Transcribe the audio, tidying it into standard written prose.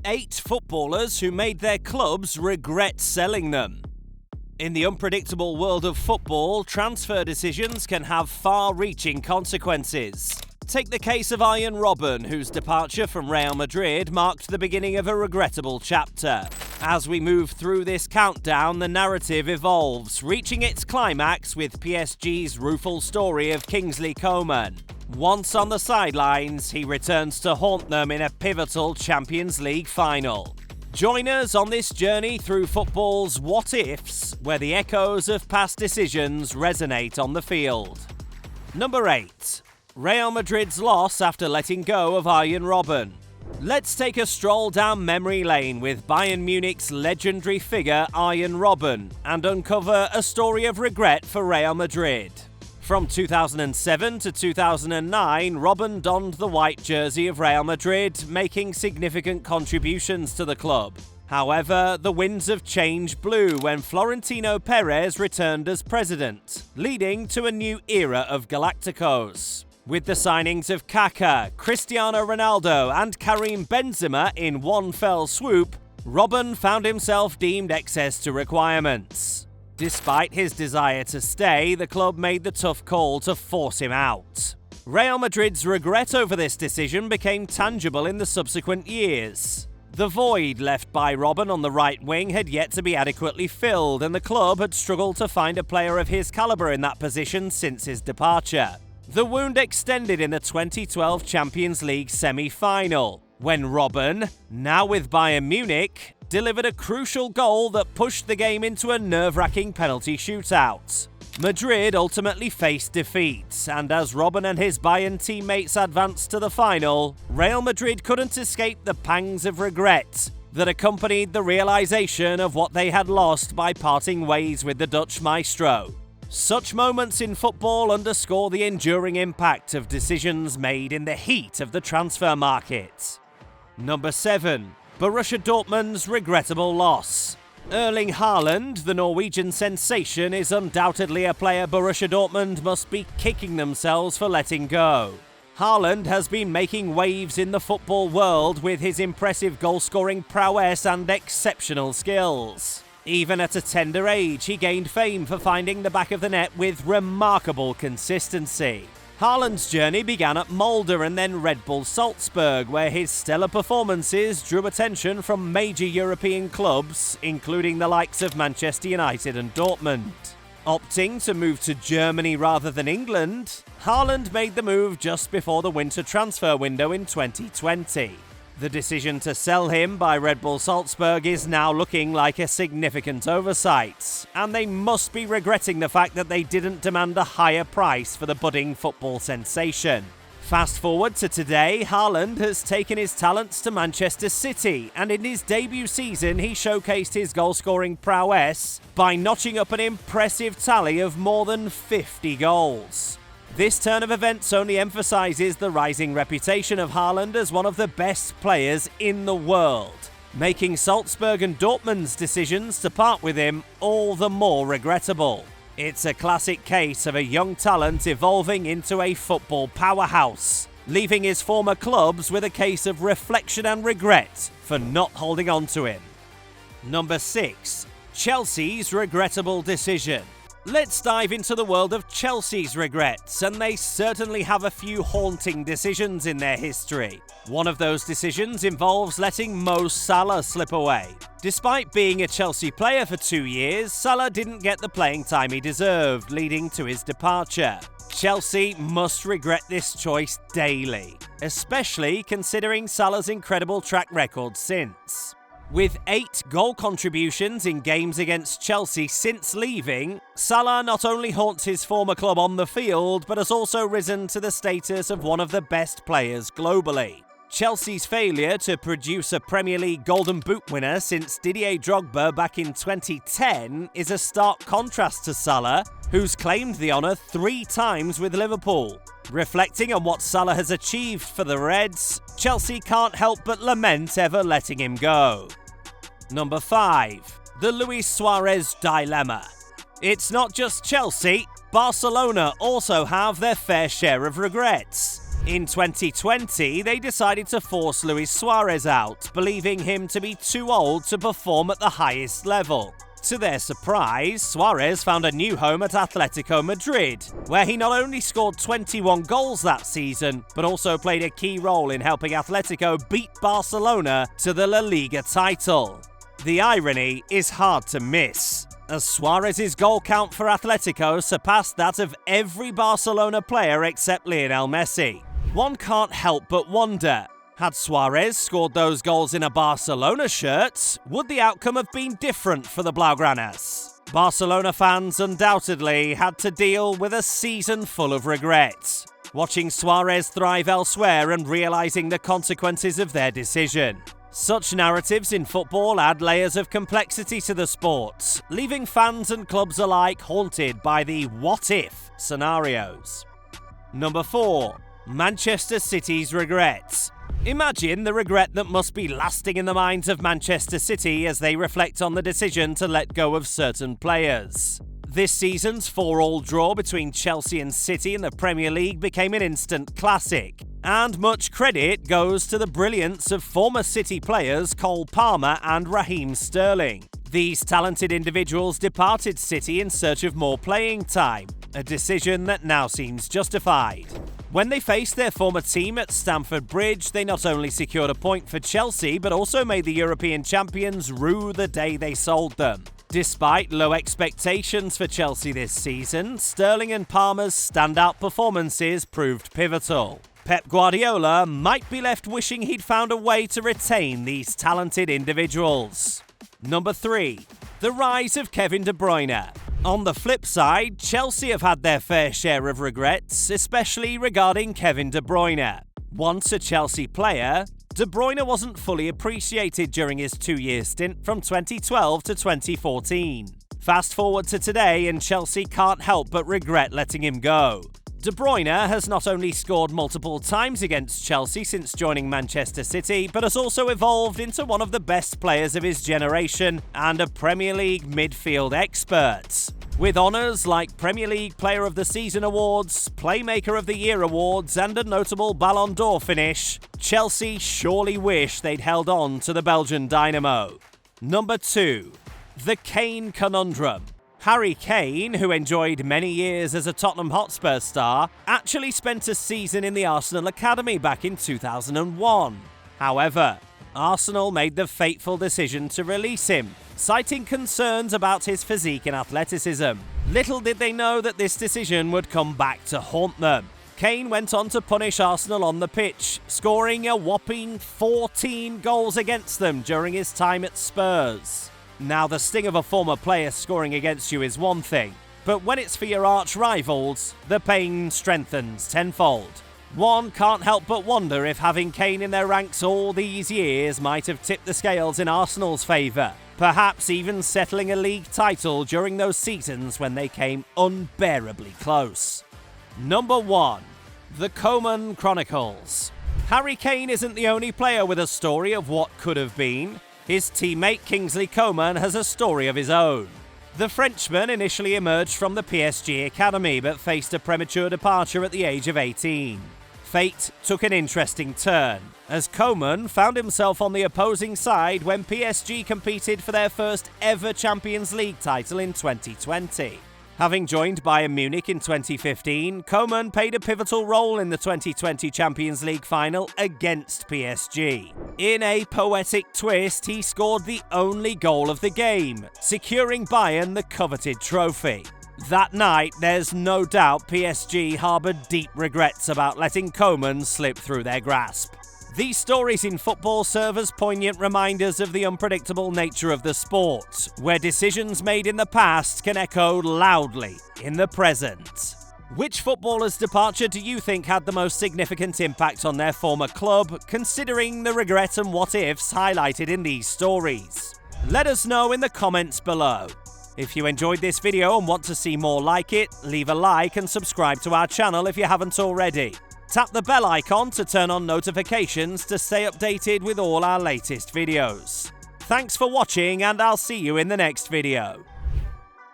8 footballers who made their clubs regret selling them. In the unpredictable world of football, transfer decisions can have far-reaching consequences. Take the case of Arjen Robben, whose departure from Real Madrid marked the beginning of a regrettable chapter. As we move through this countdown, the narrative evolves, reaching its climax with PSG's rueful story of Kingsley Coman. Once on the sidelines, he returns to haunt them in a pivotal Champions League final. Join us on this journey through football's what-ifs, where the echoes of past decisions resonate on the field. Number 8. Real Madrid's loss after letting go of Arjen Robben. Let's take a stroll down memory lane with Bayern Munich's legendary figure Arjen Robben and uncover a story of regret for Real Madrid. From 2007 to 2009, Robben donned the white jersey of Real Madrid, making significant contributions to the club. However, the winds of change blew when Florentino Perez returned as president, leading to a new era of Galacticos. With the signings of Kaká, Cristiano Ronaldo and Karim Benzema in one fell swoop, Robben found himself deemed excess to requirements. Despite his desire to stay, the club made the tough call to force him out. Real Madrid's regret over this decision became tangible in the subsequent years. The void left by Robben on the right wing had yet to be adequately filled, and the club had struggled to find a player of his calibre in that position since his departure. The wound extended in the 2012 Champions League semi-final, when Robben, now with Bayern Munich, delivered a crucial goal that pushed the game into a nerve-wracking penalty shootout. Madrid ultimately faced defeat, and as Robben and his Bayern teammates advanced to the final, Real Madrid couldn't escape the pangs of regret that accompanied the realization of what they had lost by parting ways with the Dutch maestro. Such moments in football underscore the enduring impact of decisions made in the heat of the transfer market. Number 7. Borussia Dortmund's regrettable loss. Erling Haaland, the Norwegian sensation, is undoubtedly a player Borussia Dortmund must be kicking themselves for letting go. Haaland has been making waves in the football world with his impressive goal-scoring prowess and exceptional skills. Even at a tender age, he gained fame for finding the back of the net with remarkable consistency. Haaland's journey began at Molde and then Red Bull Salzburg, where his stellar performances drew attention from major European clubs, including the likes of Manchester United and Dortmund. Opting to move to Germany rather than England, Haaland made the move just before the winter transfer window in 2020. The decision to sell him by Red Bull Salzburg is now looking like a significant oversight, and they must be regretting the fact that they didn't demand a higher price for the budding football sensation. Fast forward to today, Haaland has taken his talents to Manchester City, and in his debut season he showcased his goal-scoring prowess by notching up an impressive tally of more than 50 goals. This turn of events only emphasises the rising reputation of Haaland as one of the best players in the world, making Salzburg and Dortmund's decisions to part with him all the more regrettable. It's a classic case of a young talent evolving into a football powerhouse, leaving his former clubs with a case of reflection and regret for not holding on to him. Number 6. Chelsea's regrettable decision. Let's dive into the world of Chelsea's regrets, and they certainly have a few haunting decisions in their history. One of those decisions involves letting Mo Salah slip away. Despite being a Chelsea player for 2 years, Salah didn't get the playing time he deserved, leading to his departure. Chelsea must regret this choice daily, especially considering Salah's incredible track record since. With 8 goal contributions in games against Chelsea since leaving, Salah not only haunts his former club on the field, but has also risen to the status of one of the best players globally. Chelsea's failure to produce a Premier League Golden Boot winner since Didier Drogba back in 2010 is a stark contrast to Salah, who's claimed the honour 3 times with Liverpool. Reflecting on what Salah has achieved for the Reds, Chelsea can't help but lament ever letting him go. Number 5. The Luis Suarez dilemma. It's not just Chelsea, Barcelona also have their fair share of regrets. In 2020, they decided to force Luis Suarez out, believing him to be too old to perform at the highest level. To their surprise, Suarez found a new home at Atletico Madrid, where he not only scored 21 goals that season, but also played a key role in helping Atletico beat Barcelona to the La Liga title. The irony is hard to miss, as Suarez's goal count for Atletico surpassed that of every Barcelona player except Lionel Messi. One can't help but wonder, had Suarez scored those goals in a Barcelona shirt, would the outcome have been different for the Blaugranas? Barcelona fans undoubtedly had to deal with a season full of regret, watching Suarez thrive elsewhere and realising the consequences of their decision. Such narratives in football add layers of complexity to the sport, leaving fans and clubs alike haunted by the what-if scenarios. Number 4. Manchester City's regrets. Imagine the regret that must be lasting in the minds of Manchester City as they reflect on the decision to let go of certain players. This season's 4-4 draw between Chelsea and City in the Premier League became an instant classic, and much credit goes to the brilliance of former City players Cole Palmer and Raheem Sterling. These talented individuals departed City in search of more playing time, a decision that now seems justified. When they faced their former team at Stamford Bridge, they not only secured a point for Chelsea, but also made the European champions rue the day they sold them. Despite low expectations for Chelsea this season, Sterling and Palmer's standout performances proved pivotal. Pep Guardiola might be left wishing he'd found a way to retain these talented individuals. Number 3. The rise of Kevin De Bruyne. On the flip side, Chelsea have had their fair share of regrets, especially regarding Kevin De Bruyne. Once a Chelsea player, De Bruyne wasn't fully appreciated during his 2-year stint from 2012 to 2014. Fast forward to today and Chelsea can't help but regret letting him go. De Bruyne has not only scored multiple times against Chelsea since joining Manchester City, but has also evolved into one of the best players of his generation and a Premier League midfield expert. With honours like Premier League Player of the Season awards, Playmaker of the Year awards and a notable Ballon d'Or finish, Chelsea surely wish they'd held on to the Belgian dynamo. Number 2. The Kane Conundrum. Harry Kane, who enjoyed many years as a Tottenham Hotspur star, actually spent a season in the Arsenal Academy back in 2001. However, Arsenal made the fateful decision to release him, citing concerns about his physique and athleticism. Little did they know that this decision would come back to haunt them. Kane went on to punish Arsenal on the pitch, scoring a whopping 14 goals against them during his time at Spurs. Now, the sting of a former player scoring against you is one thing, but when it's for your arch-rivals, the pain strengthens tenfold. One can't help but wonder if having Kane in their ranks all these years might have tipped the scales in Arsenal's favour, perhaps even settling a league title during those seasons when they came unbearably close. Number 1. The Coman Chronicles. Harry Kane isn't the only player with a story of what could have been. His teammate Kingsley Coman has a story of his own. The Frenchman initially emerged from the PSG academy but faced a premature departure at the age of 18. Fate took an interesting turn, as Coman found himself on the opposing side when PSG competed for their first ever Champions League title in 2020. Having joined Bayern Munich in 2015, Coman played a pivotal role in the 2020 Champions League final against PSG. In a poetic twist, he scored the only goal of the game, securing Bayern the coveted trophy. That night, there's no doubt PSG harboured deep regrets about letting Coman slip through their grasp. These stories in football serve as poignant reminders of the unpredictable nature of the sport, where decisions made in the past can echo loudly in the present. Which footballer's departure do you think had the most significant impact on their former club, considering the regret and what-ifs highlighted in these stories? Let us know in the comments below. If you enjoyed this video and want to see more like it, leave a like and subscribe to our channel if you haven't already. Tap the bell icon to turn on notifications to stay updated with all our latest videos. Thanks for watching, and I'll see you in the next video.